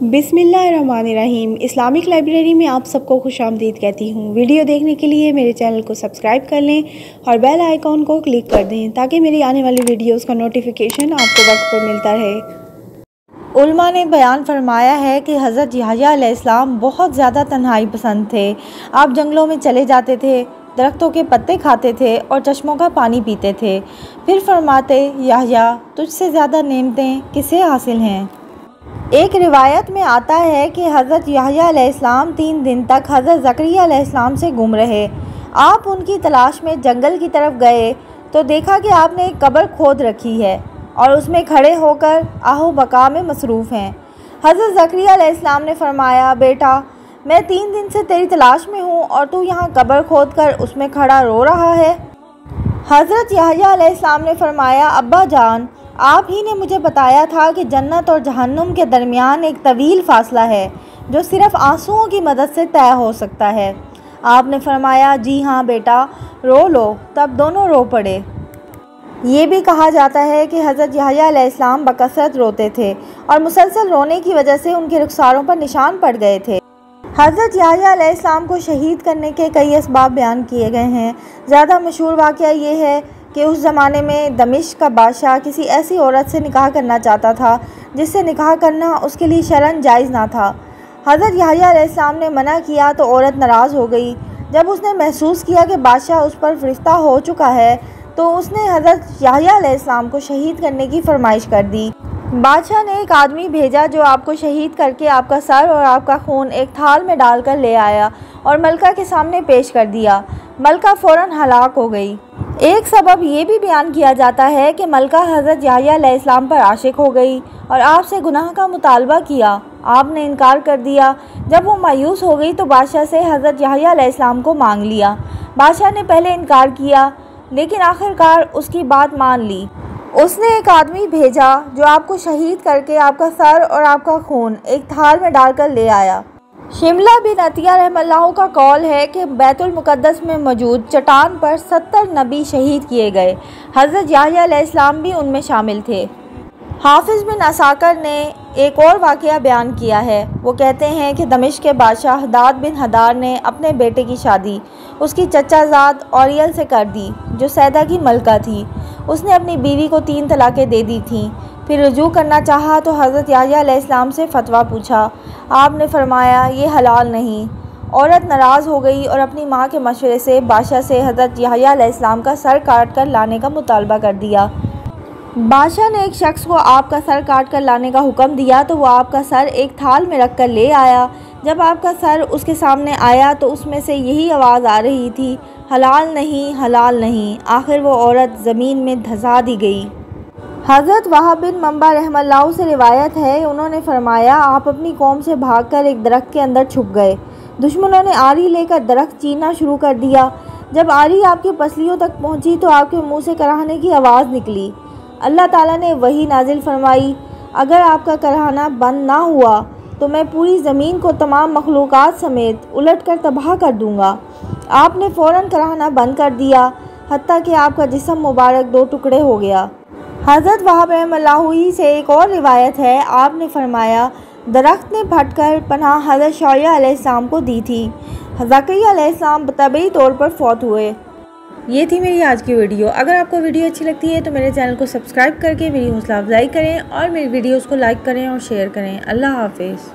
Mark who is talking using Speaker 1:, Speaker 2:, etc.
Speaker 1: बिस्मिल्लाहिर्रहमानिर्रहीम। Islamic library में आप सबको खुशामदीद कहती हूँ। वीडियो देखने के लिए मेरे चैनल को सब्सक्राइब कर लें और बेल आइकॉन को क्लिक कर दें ताकि मेरी आने वाली वीडियोस का नोटिफिकेशन आपको वक्त पर मिलता रहे। उलमा ने बयान फरमाया है कि हज़रत यहया अलैहिस्सलाम बहुत ज़्यादा तन्हाई पसंद थे। आप जंगलों में चले जाते थे, दरख्तों के पत्ते खाते थे और चश्मों का पानी पीते थे। फिर फरमाते, यहया तुझसे ज़्यादा नेमतें किसे हासिल हैं। एक रिवायत में आता है कि हज़रत यहया अलैहिस्सलाम 3 दिन तक हज़रत ज़करिया अलैहिस्सलाम से गुम रहे। आप उनकी तलाश में जंगल की तरफ गए तो देखा कि आपने एक कब्र खोद रखी है और उसमें खड़े होकर आहो बका में मसरूफ़ हैं। हज़रत ज़करिया अलैहिस्सलाम ने फरमाया, बेटा मैं 3 दिन से तेरी तलाश में हूँ और तू यहाँ कब्र खोद कर उसमें खड़ा रो रहा है। हज़रत यहया अलैहिस्सलाम ने फरमाया, अब्बा जान आप ही ने मुझे बताया था कि जन्नत और जहन्नुम के दरमियान एक तवील फ़ासला है जो सिर्फ़ आंसुओं की मदद से तय हो सकता है। आपने फरमाया, जी हाँ बेटा रो लो। तब दोनों रो पड़े। ये भी कहा जाता है कि हज़रत यहया अलैहिस्सलाम बकसरत रोते थे और मुसलसल रोने की वजह से उनके रुखसारों पर निशान पड़ गए थे। हज़रत यहया अलैहिस्सलाम को शहीद करने के कई असबाब बयान किए गए हैं। ज़्यादा मशहूर वाक़या ये है कि उस ज़माने में दमिश्क का बादशाह किसी ऐसी औरत से निकाह करना चाहता था जिससे निकाह करना उसके लिए शरअन जायज़ ना था। हज़रत यहया अलैहिस्सलाम ने मना किया तो औरत नाराज़ हो गई। जब उसने महसूस किया कि बादशाह उस पर फ़रिश्ता हो चुका है तो उसने हज़रत यहया अलैहिस्सलाम को शहीद करने की फरमाइश कर दी। बादशाह ने एक आदमी भेजा जो आपको शहीद करके आपका सर और आपका खून एक थाल में डालकर ले आया और मलका के सामने पेश कर दिया। मलका फ़ौरन हलाक हो गई। एक सबब ये भी बयान किया जाता है कि मलका हज़रत यहया अलैहिस्सलाम पर आशिक हो गई और आपसे गुनाह का मुतालबा किया। आपने इनकार कर दिया। जब वो मायूस हो गई तो बादशाह से हज़रत यहया अलैहिस्सलाम को मांग लिया। बादशाह ने पहले इनकार किया लेकिन आखिरकार उसकी बात मान ली। उसने एक आदमी भेजा जो आपको शहीद करके आपका सर और आपका खून एक थाल में डालकर ले आया। शिमला बिन अतिया रहमतुल्लाह का कौल है कि बैतुल मुक़द्दस में मौजूद चट्टान पर 70 नबी शहीद किए गए। हज़रत यहया अलैहिस्सलाम भी उनमें शामिल थे। हाफिज़ बिन असाकर ने एक और वाक़या बयान किया है। वो कहते हैं कि दमिश्क के बादशाह हदाद बिन हदार ने अपने बेटे की शादी उसकी चचाज़ाद औरियल से कर दी जो सैदा की मलका थी। उसने अपनी बीवी को 3 तलाक़ें दे दी थीं। फिर रुजू करना चाहा तो हज़रत यहया अलैहिस्सलाम से फ़तवा पूछा। आपने फरमाया, ये हलाल नहीं। औरत नाराज़ हो गई और अपनी माँ के मशवरे से बादशाह से हज़रत यहया अलैहिस्सलाम का सर काट कर लाने का मुतालबा कर दिया। बादशाह ने एक शख्स को आपका सर काट कर लाने का हुक्म दिया तो वो आपका सर एक थाल में रख कर ले आया। जब आपका सर उसके सामने आया तो उसमें से यही आवाज़ आ रही थी, हलाल नहीं, हलाल नहीं। आखिर वो औरत ज़मीन में धंसा दी गई। हज़रत वहाब बिन मंबा रहमतुल्लाह से रिवायत है, उन्होंने फरमाया, आप अपनी कौम से भागकर एक दरख्त के अंदर छुप गए। दुश्मनों ने आरी लेकर दरख्त चीरना शुरू कर दिया। जब आरी आपकी पसलियों तक पहुंची तो आपके मुंह से कराहने की आवाज़ निकली। अल्लाह ताला ने वही नाजिल फरमाई, अगर आपका कराहना बंद ना हुआ तो मैं पूरी ज़मीन को तमाम मखलूक़ात समेत उलट कर तबाह कर दूँगा। आपने फ़ौरन कराहना बंद कर दिया हत्ता कि आपका जिस्म मुबारक 2 टुकड़े हो गया। हज़रत वहाब रहमतुल्लाह से एक और रिवायत है, आपने फरमाया, दरख्त ने फट कर पनाह हज़रत शौया अलैहिस्सलाम को दी थी। ज़करिया अलैहिस्सलाम तबई तौर पर फौत हुए। ये थी मेरी आज की वीडियो। अगर आपको वीडियो अच्छी लगती है तो मेरे चैनल को सब्सक्राइब करके मेरी हौसला अफजाई करें और मेरी वीडियोज़ को लाइक करें और शेयर करें। अल्लाह हाफिज़।